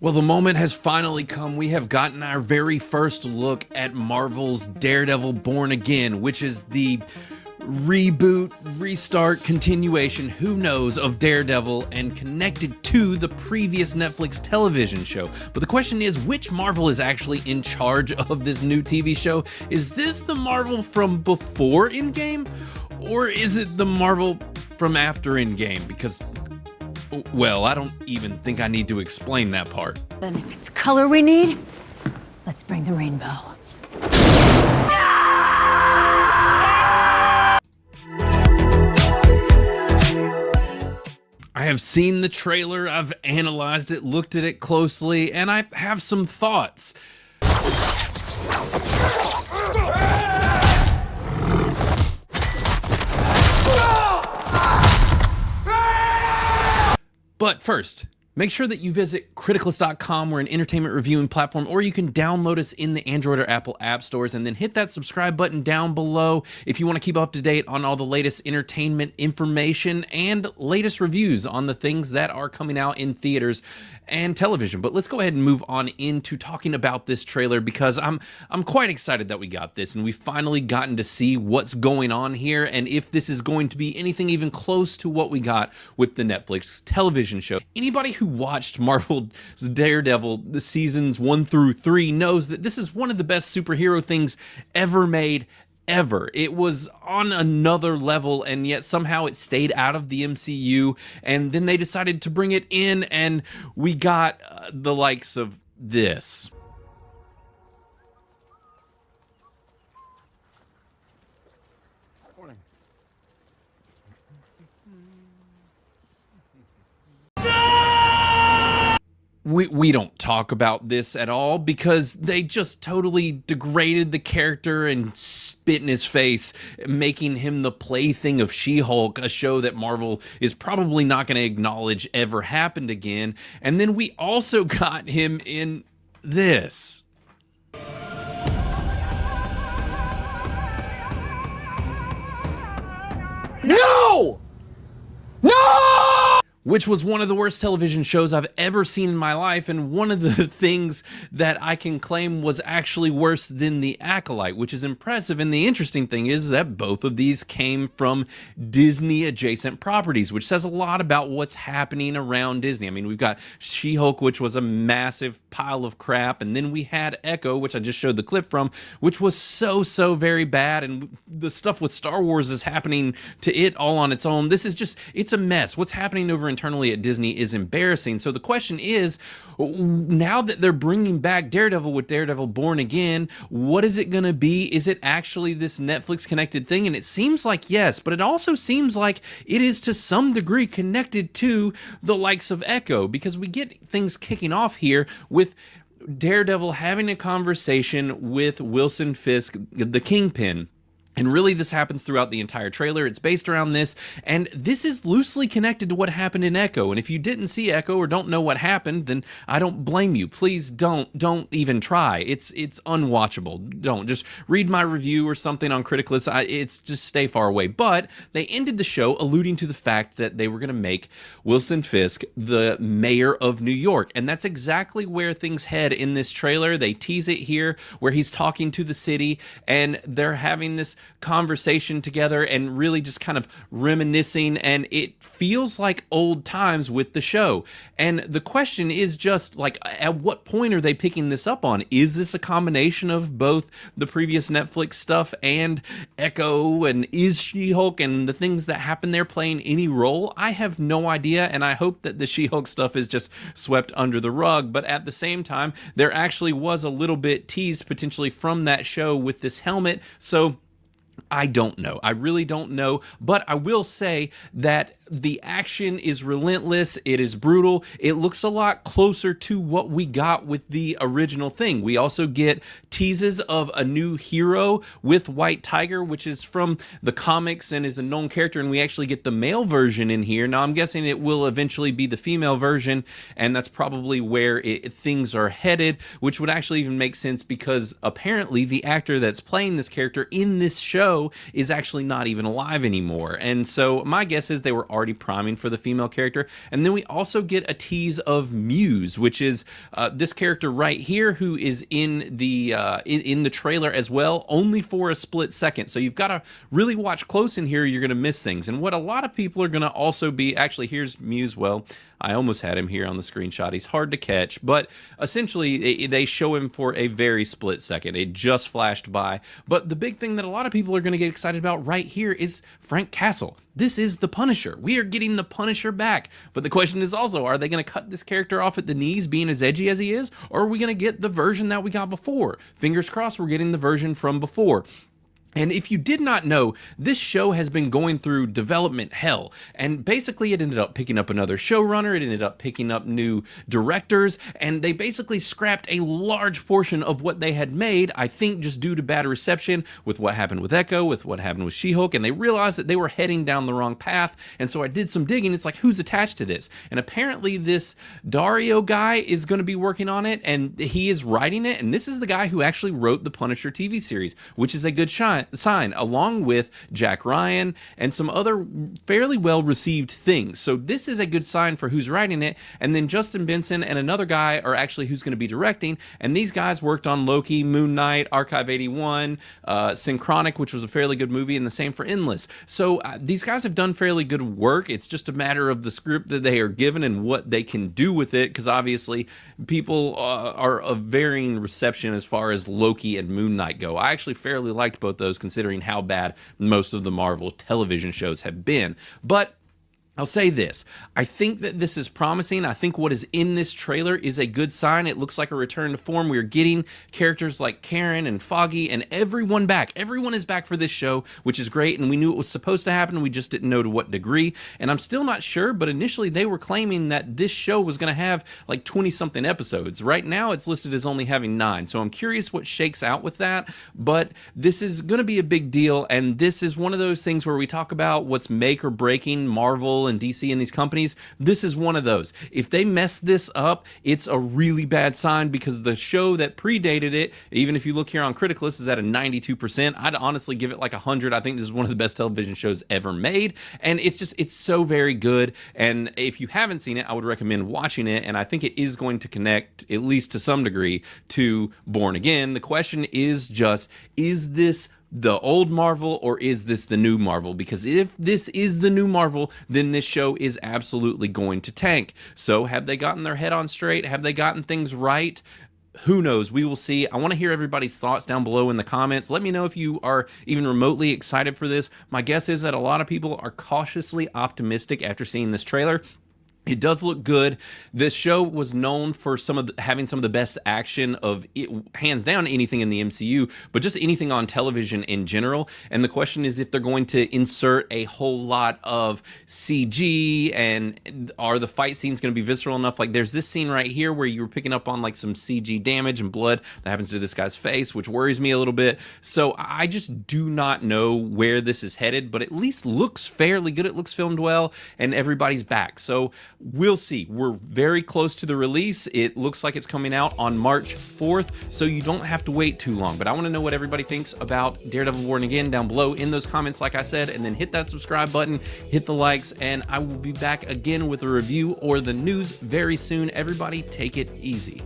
Well, the moment has finally come. We have gotten our very first look at Marvel's Daredevil Born Again, which is the reboot, restart, continuation, who knows, of Daredevil and connected to the previous Netflix television show. But the question is, which Marvel is actually in charge of this new TV show? Is this the Marvel from before Endgame? Or is it the Marvel from after Endgame? Because, well, I don't even think I need to explain that part. Then if it's color we need, let's bring the rainbow. I have seen the trailer, I've analyzed it, looked at it closely, and I have some thoughts. But first, make sure that you visit criticalist.com. We're an entertainment reviewing platform, or you can download us in the Android or Apple app stores, and then hit that subscribe button down below if you want to keep up to date on all the latest entertainment information and latest reviews on the things that are coming out in theaters and television. But let's go ahead and move on into talking about this trailer, because I'm quite excited that we got this and we've finally gotten to see what's going on here, and if this is going to be anything even close to what we got with the Netflix television show. Anybody who watched Marvel's Daredevil, the seasons 1 through 3, knows that this is one of the best superhero things ever made, ever. It was on another level, and yet somehow it stayed out of the MCU, and then they decided to bring it in, and we got the likes of this. We don't talk about this at all because they just totally degraded the character and spit in his face, making him the plaything of She-Hulk, a show that Marvel is probably not going to acknowledge ever happened again. And then we also got him in this. No! No! Which was one of the worst television shows I've ever seen in my life, and one of the things that I can claim was actually worse than The Acolyte, which is impressive. And the interesting thing is that both of these came from Disney adjacent properties, which says a lot about what's happening around Disney. I mean, we've got She-Hulk, which was a massive pile of crap, and then we had Echo, which I just showed the clip from, which was so very bad, and the stuff with Star Wars is happening to it all on its own. This is just, it's a mess. What's happening over internally at Disney is embarrassing. So the question is, now that they're bringing back Daredevil with Daredevil Born Again, what is it going to be? Is it actually this Netflix connected thing? And it seems like yes, but it also seems like it is to some degree connected to the likes of Echo, because we get things kicking off here with Daredevil having a conversation with Wilson Fisk, the Kingpin. And really, this happens throughout the entire trailer. It's based around this, and this is loosely connected to what happened in Echo. And if you didn't see Echo or don't know what happened, then I don't blame you. Please don't even try. It's unwatchable. Don't. Just read my review or something on Criticalist. It's just stay far away. But they ended the show alluding to the fact that they were going to make Wilson Fisk the mayor of New York, and that's exactly where things head in this trailer. They tease it here, where he's talking to the city, and they're having this conversation together and really just kind of reminiscing, and it feels like old times with the show. And the question is just like, at what point are they picking this up on? Is this a combination of both the previous Netflix stuff and Echo, and is She-Hulk and the things that happen there playing any role? I have no idea, and I hope that the She-Hulk stuff is just swept under the rug. But at the same time, there actually was a little bit teased potentially from that show with this helmet, so I don't know. I really don't know, but I will say that the action is relentless. It is brutal. It looks a lot closer to what we got with the original thing. We also get teases of a new hero with White Tiger, which is from the comics and is a known character, and we actually get the male version in here. Now, I'm guessing it will eventually be the female version, and that's probably where things are headed, which would actually even make sense because apparently the actor that's playing this character in this show is actually not even alive anymore. And so my guess is they were already already priming for the female character. And then we also get a tease of Muse, which is this character right here, who is in the trailer as well, only for a split second. So you've got to really watch close in here. You're going to miss things. And what a lot of people are going to also be, actually, here's Muse. Well, I almost had him here on the screenshot. He's hard to catch, but essentially they show him for a very split second. It just flashed by. But the big thing that a lot of people are going to get excited about right here is Frank Castle. This is the Punisher. We are getting the Punisher back. But the question is also, are they going to cut this character off at the knees being as edgy as he is? Or are we going to get the version that we got before? Fingers crossed we're getting the version from before. And if you did not know, this show has been going through development hell. And basically it ended up picking up another showrunner, it ended up picking up new directors, and they basically scrapped a large portion of what they had made, I think just due to bad reception with what happened with Echo, with what happened with She-Hulk, and they realized that they were heading down the wrong path. And so I did some digging. It's like, who's attached to this? And apparently this Dario guy is going to be working on it, and he is writing it. And this is the guy who actually wrote the Punisher TV series, which is a good sign, along with Jack Ryan and some other fairly well-received things. So this is a good sign for who's writing it. And then Justin Benson and another guy are actually who's going to be directing. And these guys worked on Loki, Moon Knight, Archive 81, Synchronic, which was a fairly good movie, and the same for Endless. So these guys have done fairly good work. It's just a matter of the script that they are given and what they can do with it, because obviously people are of varying reception as far as Loki and Moon Knight go. I actually fairly liked both those, considering how bad most of the Marvel television shows have been. But I'll say this, I think that this is promising. I think what is in this trailer is a good sign. It looks like a return to form. We're getting characters like Karen and Foggy and everyone back. Everyone is back for this show, which is great, and we knew it was supposed to happen. We just didn't know to what degree, and I'm still not sure, but initially they were claiming that this show was going to have like 20-something episodes. Right now it's listed as only having 9, so I'm curious what shakes out with that, but this is going to be a big deal, and this is one of those things where we talk about what's make or breaking Marvel and DC and these companies. This is one of those. If they mess this up, it's a really bad sign, because the show that predated it, even if you look here on Critic List, is at a 92%. I'd honestly give it like 100. I think this is one of the best television shows ever made, and it's so very good. And if you haven't seen it, I would recommend watching it, and I think it is going to connect, at least to some degree, to Born Again. The question is just, is this the old Marvel or is this the new Marvel? Because if this is the new Marvel, then this show is absolutely going to tank. So have they gotten their head on straight? Have they gotten things right? Who knows? We will see. I want to hear everybody's thoughts down below in the comments. Let me know if you are even remotely excited for this. My guess is that a lot of people are cautiously optimistic after seeing this trailer. It does look good. This show was known for having some of the best action of it, hands down, anything in the MCU, but just anything on television in general. And the question is if they're going to insert a whole lot of CG, and are the fight scenes going to be visceral enough? Like there's this scene right here where you were picking up on like some CG damage and blood that happens to this guy's face, which worries me a little bit. So I just do not know where this is headed, but at least looks fairly good. It looks filmed well, and everybody's back. So we'll see. We're very close to the release. It looks like it's coming out on March 4th, so you don't have to wait too long. But I want to know what everybody thinks about Daredevil Born Again down below in those comments, like I said, and then hit that subscribe button, hit the likes, and I will be back again with a review or the news very soon. Everybody take it easy.